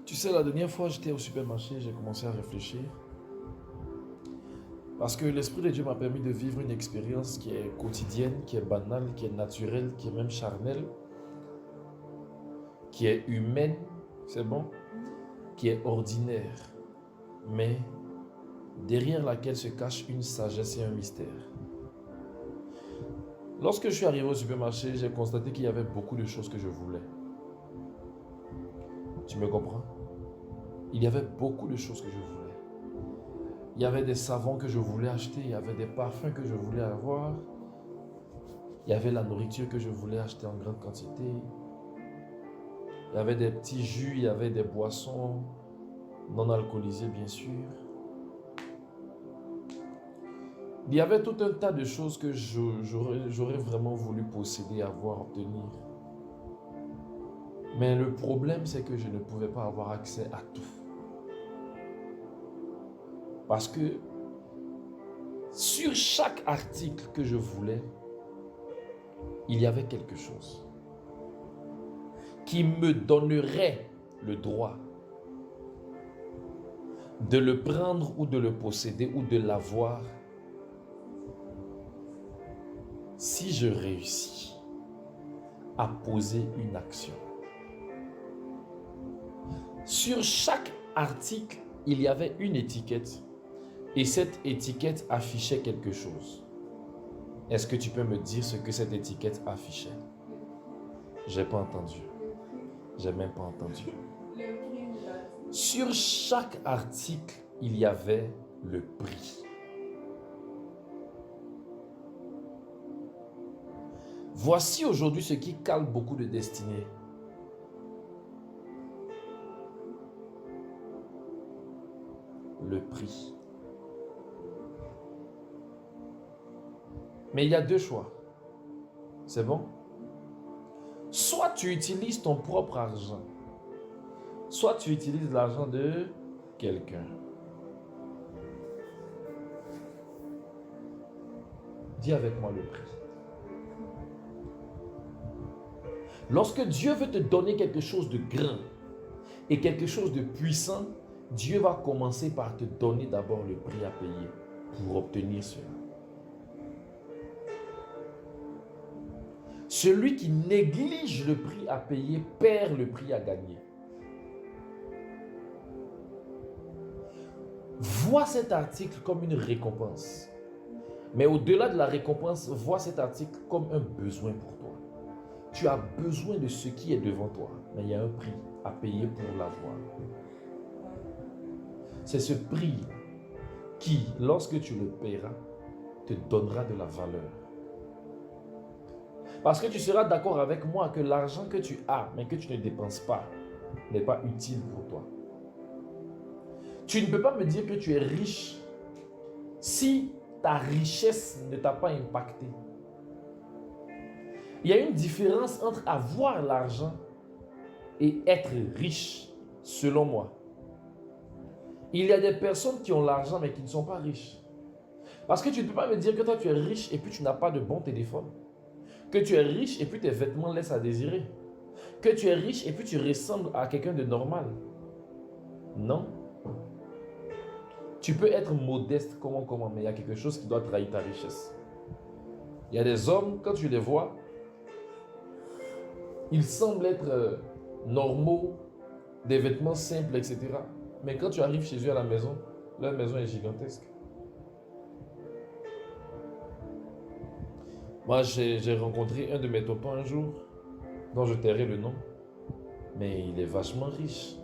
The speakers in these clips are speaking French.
Tu sais, la dernière fois, j'étais au supermarché, j'ai commencé à réfléchir. Parce que l'Esprit de Dieu m'a permis de vivre une expérience qui est quotidienne, qui est banale, qui est naturelle, qui est même charnelle, qui est humaine, c'est bon, qui est ordinaire, mais derrière laquelle se cache une sagesse et un mystère. Lorsque je suis arrivé au supermarché, j'ai constaté qu'il y avait beaucoup de choses que je voulais. Tu me comprends? Il y avait beaucoup de choses que je voulais. Il y avait des savons que je voulais acheter, il y avait des parfums que je voulais avoir, il y avait la nourriture que je voulais acheter en grande quantité, il y avait des petits jus, il y avait des boissons non alcoolisées bien sûr. Il y avait tout un tas de choses que j'aurais vraiment voulu posséder, avoir, obtenir. Mais le problème, c'est que je ne pouvais pas avoir accès à tout. Parce que sur chaque article que je voulais, il y avait quelque chose qui me donnerait le droit de le prendre ou de le posséder ou de l'avoir si je réussis à poser une action. Sur chaque article, il y avait une étiquette et cette étiquette affichait quelque chose. Est-ce que tu peux me dire ce que cette étiquette affichait? J'ai pas entendu. J'ai même pas entendu. Sur chaque article, il y avait le prix. Voici aujourd'hui ce qui cale beaucoup de destinées. Le prix. Mais il y a deux choix. C'est bon? Soit tu utilises ton propre argent, soit tu utilises l'argent de quelqu'un. Dis avec moi le prix. Lorsque Dieu veut te donner quelque chose de grand et quelque chose de puissant, Dieu va commencer par te donner d'abord le prix à payer pour obtenir cela. Celui qui néglige le prix à payer perd le prix à gagner. Vois cet article comme une récompense. Mais au-delà de la récompense, vois cet article comme un besoin pour toi. Tu as besoin de ce qui est devant toi, mais il y a un prix à payer pour l'avoir. C'est ce prix qui, lorsque tu le paieras, te donnera de la valeur. Parce que tu seras d'accord avec moi que l'argent que tu as, mais que tu ne dépenses pas, n'est pas utile pour toi. Tu ne peux pas me dire que tu es riche si ta richesse ne t'a pas impacté. Il y a une différence entre avoir l'argent et être riche, selon moi. Il y a des personnes qui ont l'argent mais qui ne sont pas riches. Parce que tu ne peux pas me dire que toi tu es riche et puis tu n'as pas de bon téléphone. Que tu es riche et puis tes vêtements laissent à désirer. Que tu es riche et puis tu ressembles à quelqu'un de normal. Non. Tu peux être modeste comment, mais il y a quelque chose qui doit trahir ta richesse. Il y a des hommes, quand tu les vois, ils semblent être normaux, des vêtements simples, etc. Mais quand tu arrives chez eux à la maison, leur maison est gigantesque. Moi, j'ai rencontré un de mes copains un jour, dont je tairai le nom, mais il est vachement riche.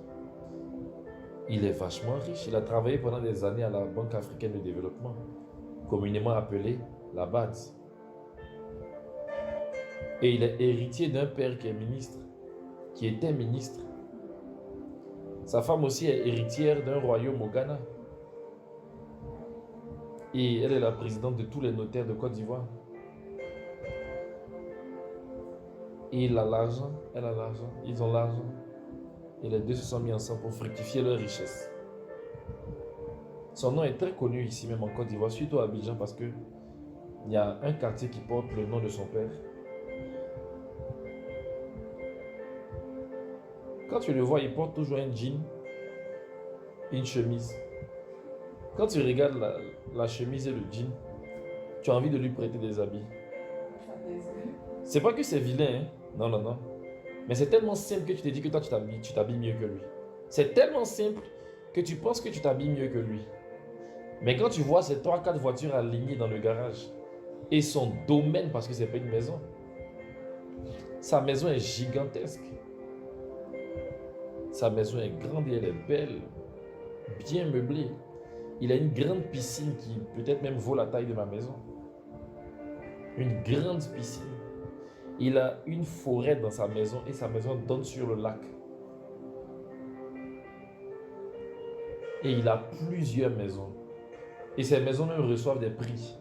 Il est vachement riche. Il a travaillé pendant des années à la Banque africaine de développement, communément appelée la BAD. Et il est héritier d'un père qui est ministre, qui était ministre. Sa femme aussi est héritière d'un royaume au Ghana. Et elle est la présidente de tous les notaires de Côte d'Ivoire. Et il a l'argent, elle a l'argent, ils ont l'argent. Et les deux se sont mis ensemble pour fructifier leur richesse. Son nom est très connu ici même en Côte d'Ivoire, surtout à Abidjan, parce qu'il y a un quartier qui porte le nom de son père. Quand tu le vois, il porte toujours un jean une chemise. Quand tu regardes la chemise et le jean, tu as envie de lui prêter des habits. C'est pas que c'est vilain, hein? Non, non, non. Mais c'est tellement simple que tu te dis que toi, tu t'habilles mieux que lui. C'est tellement simple que tu penses que tu t'habilles mieux que lui. Mais quand tu vois ces 3-4 voitures alignées dans le garage et son domaine, parce que c'est pas une maison, sa maison est gigantesque. Sa maison est grande et elle est belle, bien meublée. Il a une grande piscine qui peut-être même vaut la taille de ma maison. Une grande piscine. Il a une forêt dans sa maison et sa maison donne sur le lac. Et il a plusieurs maisons. Et ces maisons même reçoivent des prix.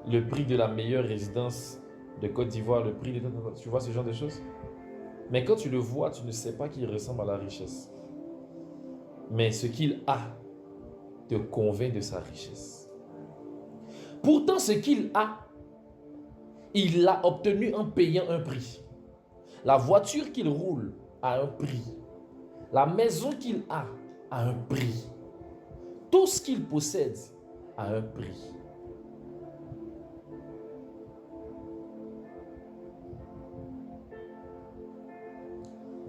Le prix de la meilleure résidence de Côte d'Ivoire, le prix de... Tu vois ce genre de choses? Mais quand tu le vois, tu ne sais pas qu'il ressemble à la richesse. Mais ce qu'il a te convainc de sa richesse. Pourtant, ce qu'il a, il l'a obtenu en payant un prix. La voiture qu'il roule a un prix. La maison qu'il a un prix. Tout ce qu'il possède a un prix.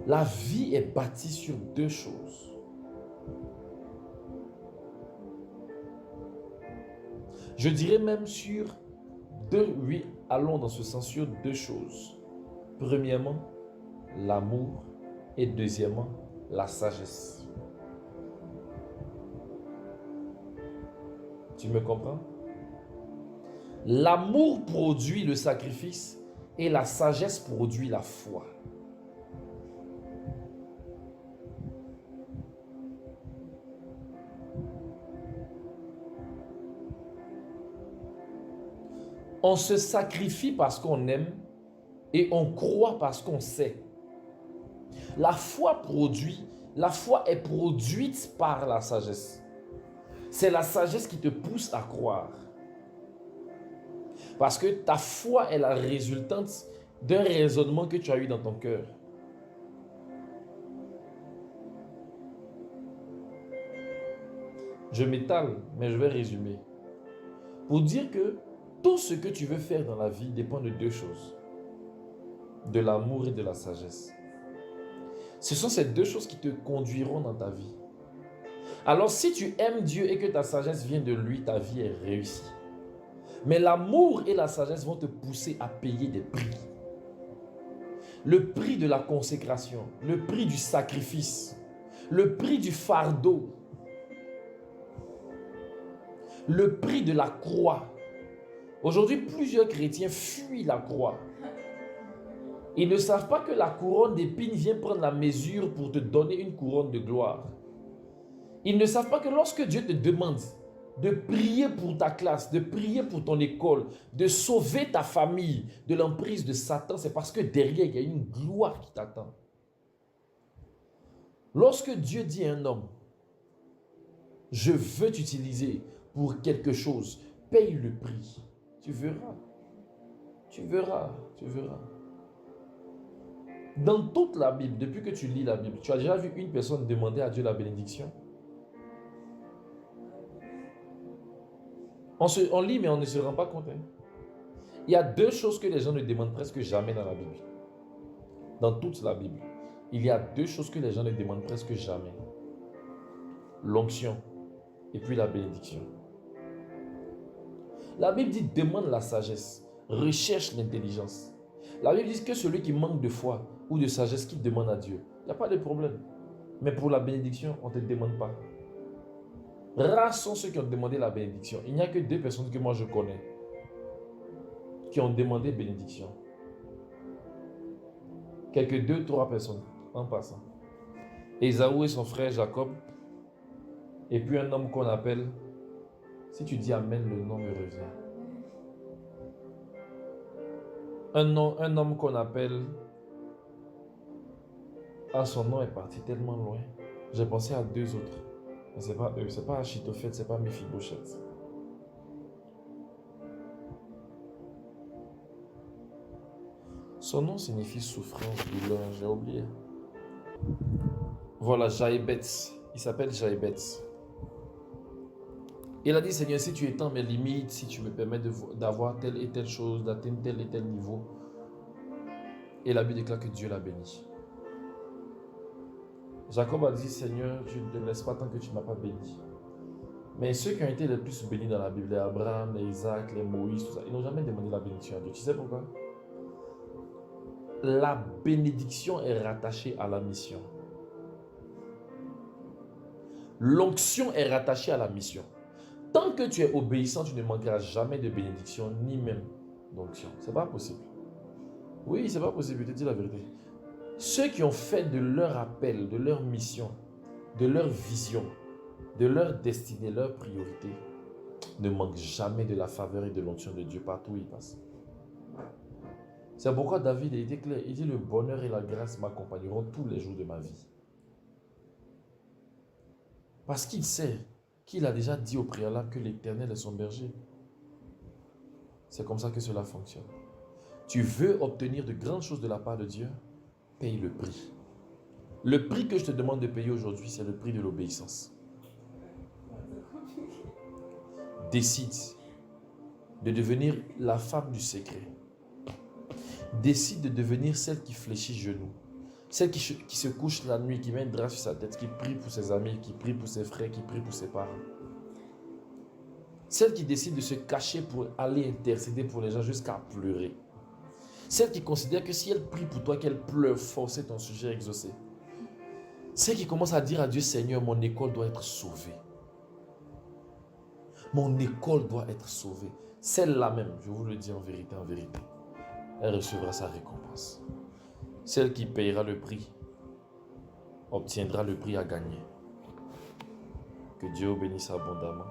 La vie est bâtie sur deux choses. Je dirais même sur deux, oui, allons dans ce sens sur deux choses. Premièrement, l'amour et deuxièmement, la sagesse. Tu me comprends? L'amour produit le sacrifice et la sagesse produit la foi. On se sacrifie parce qu'on aime et on croit parce qu'on sait. La foi est produite par la sagesse. C'est la sagesse qui te pousse à croire. Parce que ta foi est la résultante d'un raisonnement que tu as eu dans ton cœur. Je m'étale, mais je vais résumer. Pour dire que tout ce que tu veux faire dans la vie dépend de deux choses. De l'amour et de la sagesse. Ce sont ces deux choses qui te conduiront dans ta vie. Alors si tu aimes Dieu et que ta sagesse vient de lui, ta vie est réussie. Mais l'amour et la sagesse vont te pousser à payer des prix. Le prix de la consécration, le prix du sacrifice, le prix du fardeau, le prix de la croix. Aujourd'hui, plusieurs chrétiens fuient la croix. Ils ne savent pas que la couronne d'épines vient prendre la mesure pour te donner une couronne de gloire. Ils ne savent pas que lorsque Dieu te demande de prier pour ta classe, de prier pour ton école, de sauver ta famille de l'emprise de Satan, c'est parce que derrière, il y a une gloire qui t'attend. Lorsque Dieu dit à un homme, je veux t'utiliser pour quelque chose, paye le prix. Tu verras. Tu verras. Tu verras. Dans toute la Bible, depuis que tu lis la Bible, tu as déjà vu une personne demander à Dieu la bénédiction? On lit, mais on ne se rend pas compte. Hein? Il y a deux choses que les gens ne demandent presque jamais dans la Bible. Dans toute la Bible, il y a deux choses que les gens ne demandent presque jamais. L'onction et puis la bénédiction. La Bible dit demande la sagesse, recherche l'intelligence. La Bible dit que celui qui manque de foi ou de sagesse qui demande à Dieu, il n'y a pas de problème. Mais pour la bénédiction, on ne te demande pas. Rares sont ceux qui ont demandé la bénédiction. Il n'y a que deux personnes que moi je connais qui ont demandé bénédiction. Quelques 2-3 personnes en passant. Ésaü et son frère Jacob. Et puis un homme qu'on appelle, si tu dis Amen, le nom me revient. Un homme qu'on appelle, son nom est parti tellement loin. J'ai pensé à deux autres. Mais ce n'est pas eux, ce n'est pas Achitophel, ce n'est pas Mephibosheth. Son nom signifie souffrance, douleur, j'ai oublié. Voilà, Jaébetz. il s'appelle Jaébet. Il a dit, Seigneur, si tu étends mes limites, si tu me permets d'avoir telle et telle chose, d'atteindre tel et tel niveau. Et la Bible déclare que Dieu l'a béni. Jacob a dit, Seigneur, je ne te laisse pas tant que tu ne m'as pas béni. Mais ceux qui ont été les plus bénis dans la Bible, les Abraham, les Isaac, les Moïse, tout ça, ils n'ont jamais demandé la bénédiction à Dieu. Tu sais pourquoi? La bénédiction est rattachée à la mission. L'onction est rattachée à la mission. Tant que tu es obéissant, tu ne manqueras jamais de bénédiction, ni même d'onction. Ce n'est pas possible. Oui, ce n'est pas possible, je te dis la vérité. Ceux qui ont fait de leur appel, de leur mission, de leur vision, de leur destinée, leur priorité, ne manquent jamais de la faveur et de l'onction de Dieu partout où ils passent. C'est pourquoi David a été clair. Il dit, le bonheur et la grâce m'accompagneront tous les jours de ma vie. Parce qu'il sait qu'il a déjà dit au préalable que l'Éternel est son berger. C'est comme ça que cela fonctionne. Tu veux obtenir de grandes choses de la part de Dieu? Paye le prix. Le prix que je te demande de payer aujourd'hui, c'est le prix de l'obéissance. Décide de devenir la femme du secret. Décide de devenir celle qui fléchit genoux. Celle qui se couche la nuit, qui met un drap sur sa tête, qui prie pour ses amis, qui prie pour ses frères, qui prie pour ses parents. Celle qui décide de se cacher pour aller intercéder pour les gens jusqu'à pleurer. Celle qui considère que si elle prie pour toi, qu'elle pleure fort, c'est ton sujet exaucé. Celle qui commence à dire à Dieu, Seigneur, mon école doit être sauvée. Mon école doit être sauvée. Celle-là même, je vous le dis en vérité, elle recevra sa récompense. Celle qui payera le prix obtiendra le prix à gagner. Que Dieu bénisse abondamment.